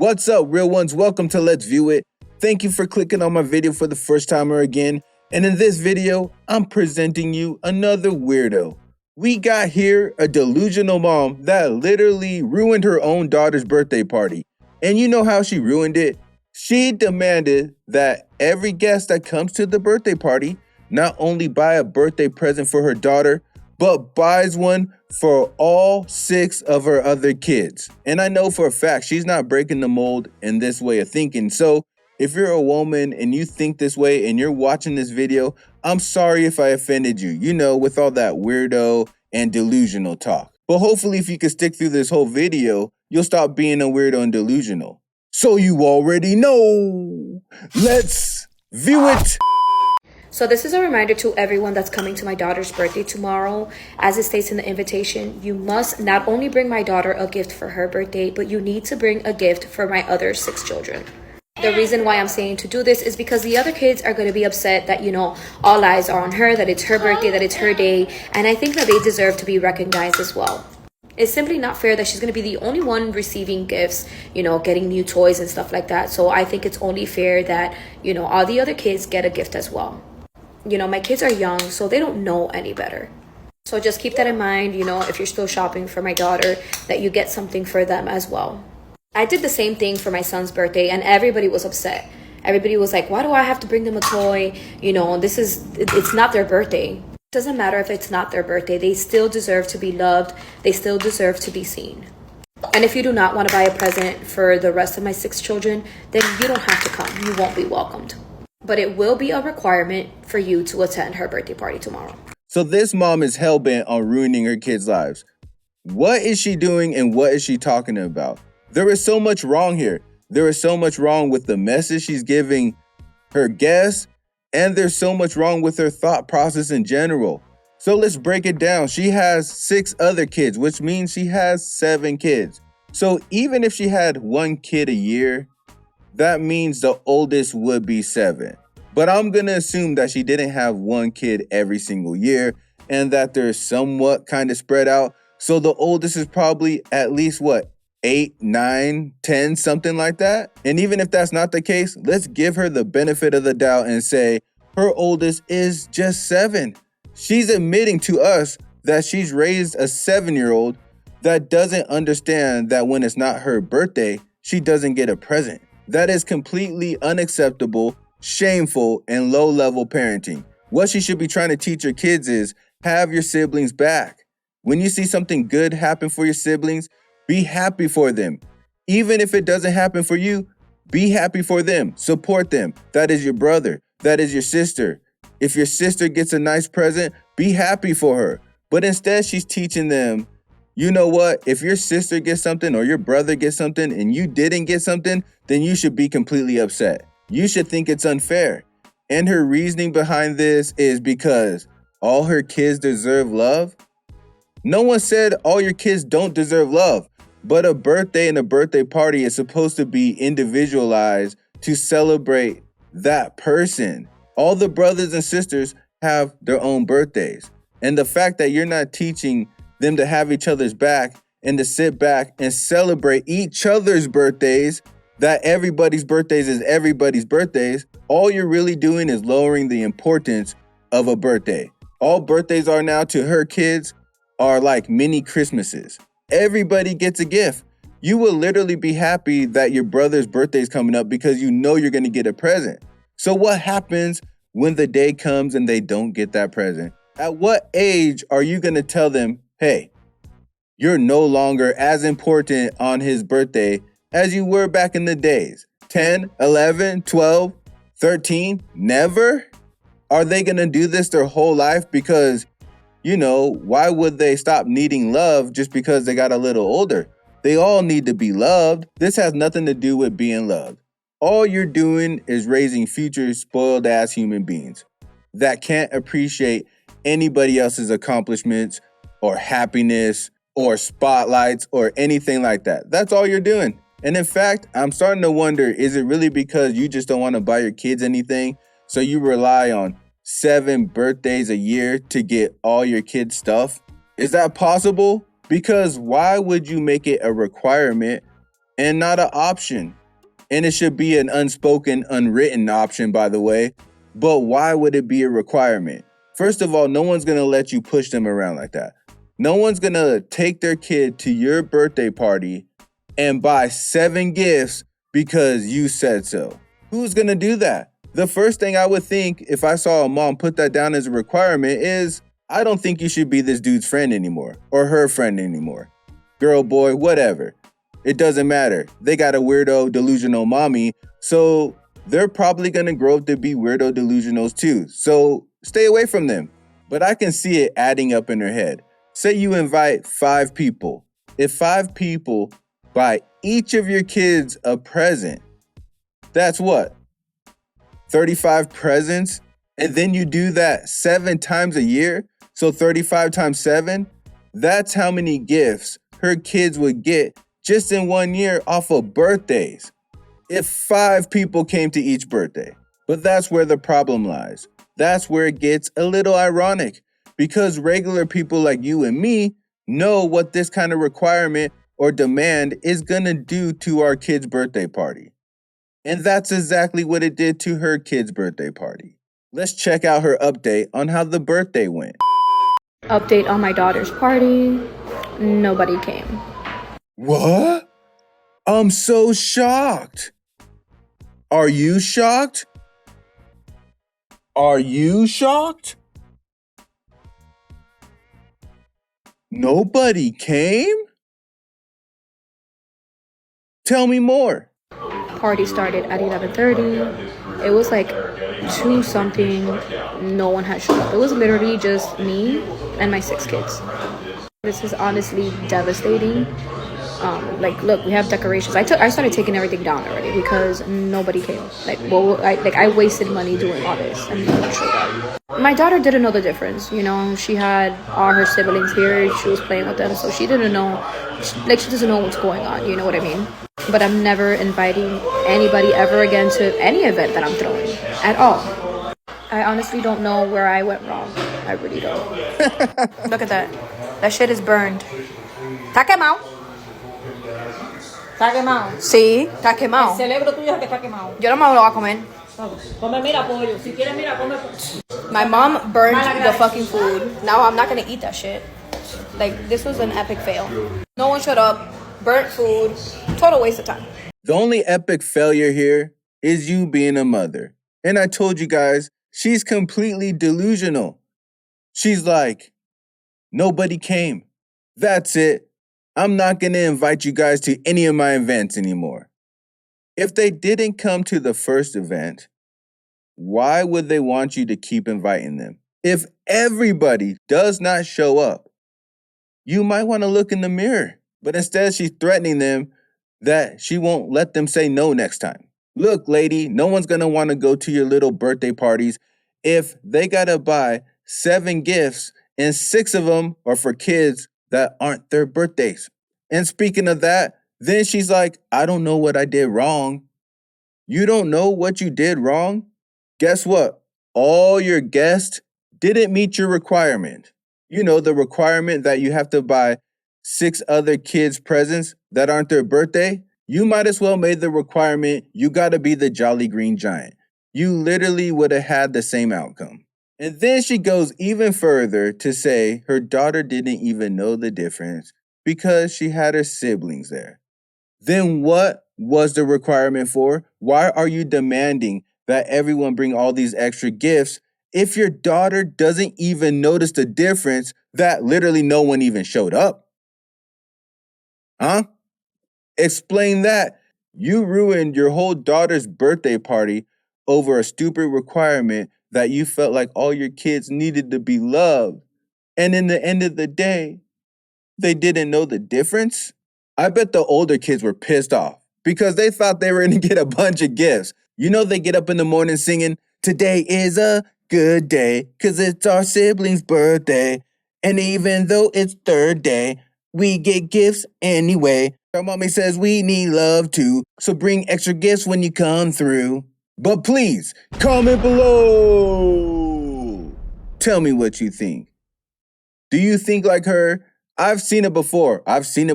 What's up, real ones? Welcome to Let's View It. Thank you for clicking on my video for the first time or again. And in this video, I'm presenting you another weirdo. We got here a delusional mom that literally ruined her own daughter's birthday party. And you know how she ruined it? She demanded that every guest that comes to the birthday party not only buy a birthday present for her daughter, but buys one for all 6 of her other kids. And I know for a fact she's not breaking the mold in this way of thinking. So if you're a woman and you think this way and you're watching this video, I'm sorry if I offended you, with all that weirdo and delusional talk. But hopefully if you can stick through this whole video, you'll stop being a weirdo and delusional. So you already know. Let's view it. So this is a reminder to everyone that's coming to my daughter's birthday tomorrow. As it states in the invitation, you must not only bring my daughter a gift for her birthday, but you need to bring a gift for my other 6 children. The reason why I'm saying to do this is because the other kids are going to be upset that, all eyes are on her, that it's her birthday, that it's her day. And I think that they deserve to be recognized as well. It's simply not fair that she's going to be the only one receiving gifts, getting new toys and stuff like that. So I think it's only fair that, all the other kids get a gift as well. My kids are young, so they don't know any better. So just keep that in mind, if you're still shopping for my daughter, that you get something for them as well. I did the same thing for my son's birthday, and everybody was upset. Everybody was like, why do I have to bring them a toy? It's not their birthday. It doesn't matter if it's not their birthday. They still deserve to be loved. They still deserve to be seen. And if you do not want to buy a present for the rest of my 6 children, then you don't have to come. You won't be welcomed. But it will be a requirement for you to attend her birthday party tomorrow. So this mom is hell-bent on ruining her kids' lives. What is she doing and what is she talking about? There is so much wrong here. There is so much wrong with the message she's giving her guests, and there's so much wrong with her thought process in general. So let's break it down. She has 6 other kids, which means she has 7 kids. So even if she had 1 kid a year, that means the oldest would be 7. But I'm going to assume that she didn't have 1 kid every single year and that they're somewhat kind of spread out. So the oldest is probably at least 8, 9, 10, something like that. And even if that's not the case, let's give her the benefit of the doubt and say her oldest is just 7. She's admitting to us that she's raised a 7-year-old that doesn't understand that when it's not her birthday, she doesn't get a present. That is completely unacceptable, shameful, and low-level parenting. What she should be trying to teach her kids is have your siblings back. When you see something good happen for your siblings, be happy for them. Even if it doesn't happen for you, be happy for them. Support them. That is your brother. That is your sister. If your sister gets a nice present, be happy for her. But instead, she's teaching them, you know what? If your sister gets something or your brother gets something and you didn't get something, then you should be completely upset. You should think it's unfair. And her reasoning behind this is because all her kids deserve love. No one said all your kids don't deserve love, but a birthday and a birthday party is supposed to be individualized to celebrate that person. All the brothers and sisters have their own birthdays. And the fact that you're not teaching them to have each other's back and to sit back and celebrate each other's birthdays, that everybody's birthdays is everybody's birthdays, all you're really doing is lowering the importance of a birthday. All birthdays are now to her kids are like mini Christmases. Everybody gets a gift. You will literally be happy that your brother's birthday is coming up because you know you're going to get a present. So what happens when the day comes and they don't get that present? At what age are you going to tell them, hey, you're no longer as important on his birthday as you were back in the days? 10, 11, 12, 13, never? Are they going to do this their whole life? Because, why would they stop needing love just because they got a little older? They all need to be loved. This has nothing to do with being loved. All you're doing is raising future spoiled ass human beings that can't appreciate anybody else's accomplishments or happiness or spotlights or anything like that. That's all you're doing. And in fact, I'm starting to wonder, is it really because you just don't want to buy your kids anything? So you rely on 7 birthdays a year to get all your kids' stuff? Is that possible? Because why would you make it a requirement and not an option. And it should be an unspoken, unwritten option, by the way. But why would it be a requirement? First of all, no one's going to let you push them around like that. No one's going to take their kid to your birthday party and buy 7 gifts because you said so. Who's going to do that? The first thing I would think if I saw a mom put that down as a requirement is, I don't think you should be this dude's friend anymore or her friend anymore. Girl, boy, whatever. It doesn't matter. They got a weirdo, delusional mommy, so they're probably going to grow up to be weirdo delusionals too. So stay away from them. But I can see it adding up in her head. Say you invite 5 people. If 5 people buy each of your kids a present, that's what? 35 presents? And then you do that 7 times a year? So 35 times 7? That's how many gifts her kids would get just in 1 year off of birthdays. If 5 people came to each birthday. But that's where the problem lies. That's where it gets a little ironic. Because regular people like you and me know what this kind of requirement or demand is gonna do to our kid's birthday party. And that's exactly what it did to her kid's birthday party. Let's check out her update on how the birthday went. Update on my daughter's party. Nobody came. What? I'm so shocked. Are you shocked? Are you shocked? Nobody came? Tell me more. Party started at 11:30. It was like 2 something. No one had showed up. It was literally just me and my 6 kids. This is honestly devastating. Look, we have decorations. I started taking everything down already because nobody came. I wasted money doing all this and no one showed up. My daughter didn't know the difference. You know, she had all her siblings here. She was playing with them, so she didn't know. She doesn't know what's going on. You know what I mean? But I'm never inviting anybody ever again to any event that I'm throwing at all. I honestly don't know where I went wrong. I really don't. Look at that. That shit is burned. Está quemado. Está quemado. Sí, está quemado. El cerebro tuyo es el que está quemado. Yo no me lo voy a comer. Come, mira, pollo. Si quieres, mira, come. My mom burned the fucking food. Now I'm not gonna eat that shit. Like, this was an epic fail. No one showed up. Burnt food. Total waste of time. The only epic failure here is you being a mother. And I told you guys, she's completely delusional. She's like, nobody came. That's it. I'm not going to invite you guys to any of my events anymore. If they didn't come to the first event, why would they want you to keep inviting them? If everybody does not show up, you might want to look in the mirror. But instead, she's threatening them that she won't let them say no next time. Look, lady, no one's going to want to go to your little birthday parties if they got to buy 7 gifts and 6 of them are for kids that aren't their birthdays. And speaking of that, then she's like, I don't know what I did wrong. You don't know what you did wrong? Guess what? All your guests didn't meet your requirement. You know, the requirement that you have to buy 6 other kids presents that aren't their birthday. You might as well made the requirement, you gotta be the Jolly Green Giant. You literally would have had the same outcome. And then she goes even further to say her daughter didn't even know the difference because she had her siblings there. Then what was the requirement for? Why are you demanding that everyone bring all these extra gifts if your daughter doesn't even notice the difference that literally no one even showed up? Huh? Explain that. You ruined your whole daughter's birthday party over a stupid requirement that you felt like all your kids needed to be loved. And in the end of the day, they didn't know the difference. I bet the older kids were pissed off because they thought they were going to get a bunch of gifts. You know, they get up in the morning singing, today is a good day because it's our sibling's birthday. And even though it's 3rd day, we get gifts anyway. Our mommy says we need love too, so bring extra gifts when you come through. But please, comment below. Tell me what you think. Do you think like her? I've seen it before. I've seen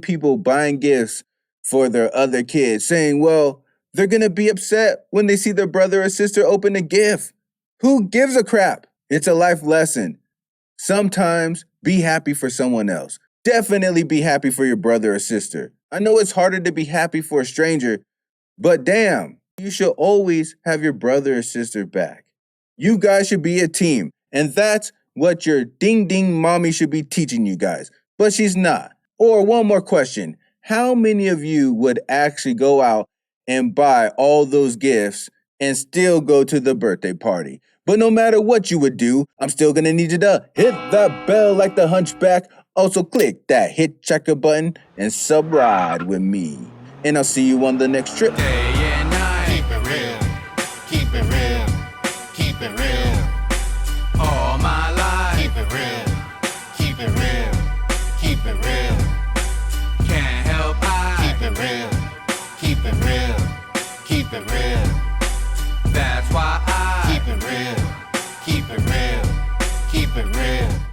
people buying gifts for their other kids, saying, well, they're gonna be upset when they see their brother or sister open a gift. Who gives a crap? It's a life lesson. Sometimes be happy for someone else. Definitely be happy for your brother or sister. I know it's harder to be happy for a stranger, but damn, you should always have your brother or sister back. You guys should be a team, and that's what your ding ding mommy should be teaching you guys, but she's not. Or one more question, how many of you would actually go out and buy all those gifts and still go to the birthday party? But no matter what you would do, I'm still gonna need you to hit that bell like the hunchback. Also click that hit checker button and sub ride with me. And I'll see you on the next trip. Day and night. Keep it real. Keep it real. Keep it real. All my life. Keep it real. Keep it real. Keep it real. Can't help keep it real. Keep it real. Keep it real. That's why I keep it real. Keep it real. Keep it real.